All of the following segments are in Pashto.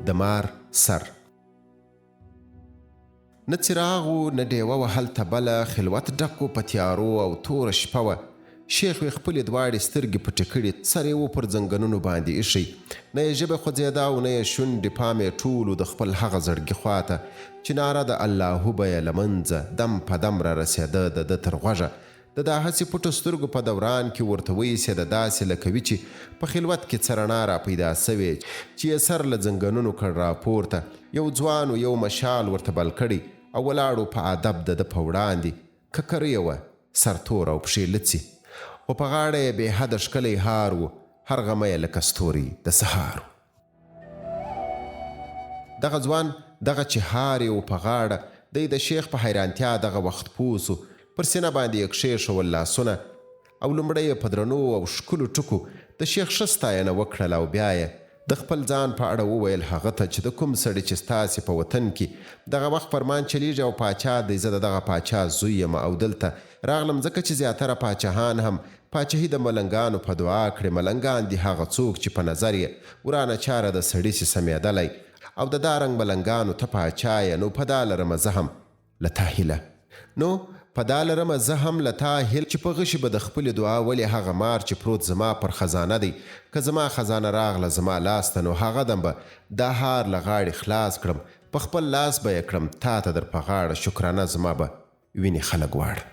د مار سر. نه څراغ و نه ډیوه وه هلته بله، خلوت ډک و په تیارو او توره شپه وه. شیخ وې خپلې دواړې سترګې پټې کړې، سر یې و پر زنګنونو باندې ایښی، نه یې ژبه خوځېده او نه یې شونډې، پام یې ټولو د خپل هغه زړګي خواته چې ناره د الله به یې له منځه دم په دم را رسېده د ده تر غوږه. د دا هسې پټو سترګو په دوران کې ورته ویسېده داسې لکه وي چې په خلوت کې څه رڼا را پیدا سوې چې یې سر له زنګنونو کړ راپورته. یو ځوان یو مشال ورته بل کړی او ولاړو په ادب د ده په وړاندې. ککرۍ وه، سرتور او پښې لڅي، خو په غاړه یې بې حده ښکلی هار و، هر غمه یې لکه ستوری د سهار و. دغه ځوان دغه چې هار یې و په غاړه، دی د شیخ په حیرانتیا دغه وخت پوه سو. پر سینه باندې یې کښېښول لاسونه او لومړی یې په درنو او ښکلو ټکو د شیخ ښه ستاینه وکړله او بیا یې د خپل ځان په اړه وویل هغه ته چې د کوم سړي چې ستاسې په وطن کې دغه وخت فرمان چلیږي او پاچا دی، زه د دغه پاچا زوی یم او دلته راغلم ځکه چې زیاتره پاچاهان هم پاچاهي د ملنګانو په دعا کړې. ملنګان دي هغه څوک چې په نظر یې ورانه چاره د سړي سي سمېدلی او د دا رنګ ملنګانو ته پاچا یې. نو په دا لرمه زه هم له تا هیله له تا هیل چې په غشي به د خپلې دعا ولې هغه مار چې پروت زما پر خزانه دی، که زما خزانه راغله زما لاس ته، نو هغه دم به دا هار له غاړې خلاص کړم، په خپل لاس به یې کړم تا ته در په غاړه، شکرانه زما به ویني خلک واړه.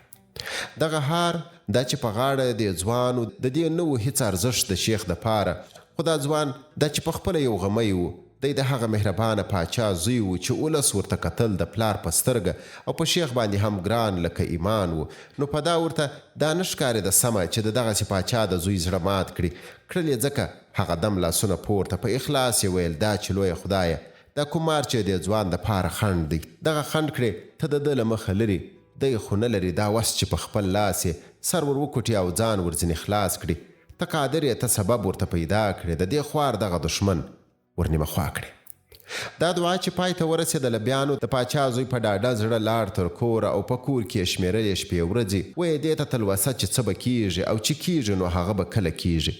دغه هار دا چې په غاړه د ځوانو د دې نه و هیڅ ارزښت د شیخ دپاره، خو دا ځوان دا چې په خپله یو غمی و، دی د هغه مهربانه پاچا زوی و چې اولس ورته کتل د پلار په سترګه او په شیخ باندې هم ګران لکه ایمان و. نو په دا ورته دا نه ښکارېده سمه چې د دغسې پاچا د زوی زړه مات کړي. کړل یې ځکه هغه دم لاسونه پورته په اخلاص یې ویل دا چې لویه خدایه دا کوم مار چې د ځوان دپاره خنډ دی، دغه خنډ کړې ته د ده له مخه لري، دی خو نه لري دا وس چې په خپل لاس یې سر ور وکوټي او ځان ورځنې خلاص کړي. ته قادر یې، ته سبب ورته پیدا کړې، د دې خوار دغه دشمن ورنیمه خوا کړې. دا دعا چې پای ته ورسېدله، بیا نو د پاچا زوی په ډاډه زړه لاړ تر کوره او په کور کې یې شمېرلې شپې ورځې، ویې دې ته تلوسه چې څه به کېږي او چې کېږي نو هغه به کله کېږي.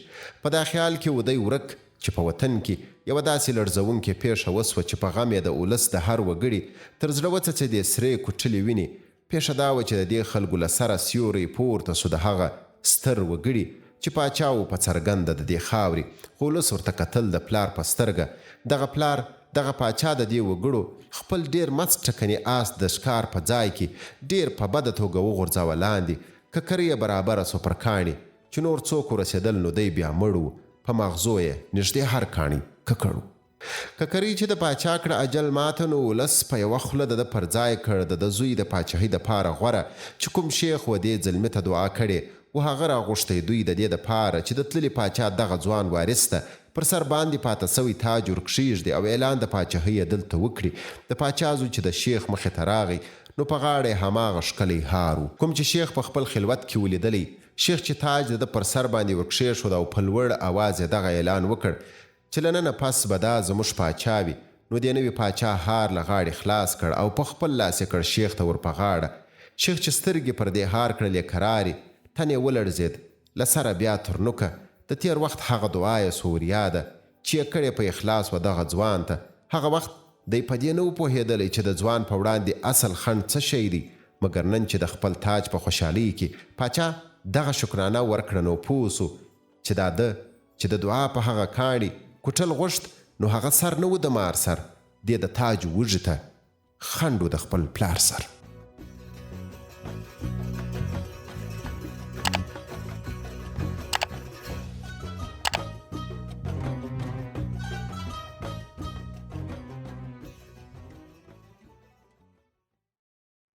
په دا خیال کې و دی ورک چې په وطن کې یوه داسې لړزونکې پیښه وسوه چې په غم یې د اولس د هر وګړي تر زړه وڅڅېدې سرې کوټلې وینې. پیښه دا وه چې د دې خلکو له سره سیوری پورته سو د هغه ستر وګړي چې پاچا و په څرګنده د دې خاورې، خو اولس ورته کتل د پلار په سترګه. دغه پلار دغه پاچا د دې وګړو خپل ډیر مست ټکنې آس د ښکار په ځای کې ډیر په بده توګه وغورځوه لاندې. ککرۍ یې برابره سو پر کاڼي چې نور څوک ورسېدل نو دی بیا مړ و، په ماغزو یې نږدې هر کاڼي ککړ و. ککرۍ چې د پاچا کړه اجل ماته، نو ولس په یوه خوله د ده پر ځای کړ د زوی د پاچاهۍ دپاره غوره چې کوم شیخ و دې ځلمي ته دعا کړې و هغه راغوښتی دوی د دې دپاره چې د تللي پاچا دغه ځوان وارث ته پر سر باندې پاته سوی تاج ورکښیږدي او اعلان د پاچاهۍ یې دلته وکړي. د پاچا زوی چې د شیخ مخې ته راغی نو په غاړه یې هماغه ښکلی هار و کوم چې شیخ په خپل خلوت کې ولیدلی. شیخ چې تاج د ده پر سر باندې ورکښېښود او په لوړ اواز یې دغه اعلان وکړ چې له ننه پس به دا زموږ پاچا وي. نو دې نوي پاچا هار له غاړې خلاص کړ او په خپل لاس یې کړ شیخ ته ور په غاړه. شیخ چې سترګې پر دې هار کړلې کرارې، تن یې ولړزېد، له سره بیا تر نوکه د تیر وخت هغه دعا یې سو وریاده چې یې کړې په اخلاص و دغه ځوان ته. هغه وخت دی په دې نه و پوهېدلی چې د ځوان په وړاندې اصل خنډ څه شی دی، مګر نن چې د خپل تاج په خوشحالۍ کې پاچا دغه شکرانه ورکړه نو پوه سو چې دا ده چې د دعا په هغه کاڼي کوټل غوښت نو هغه سر نه و د مار سر، دې د تاج وږي ته خنډ و د خپل پلار سر.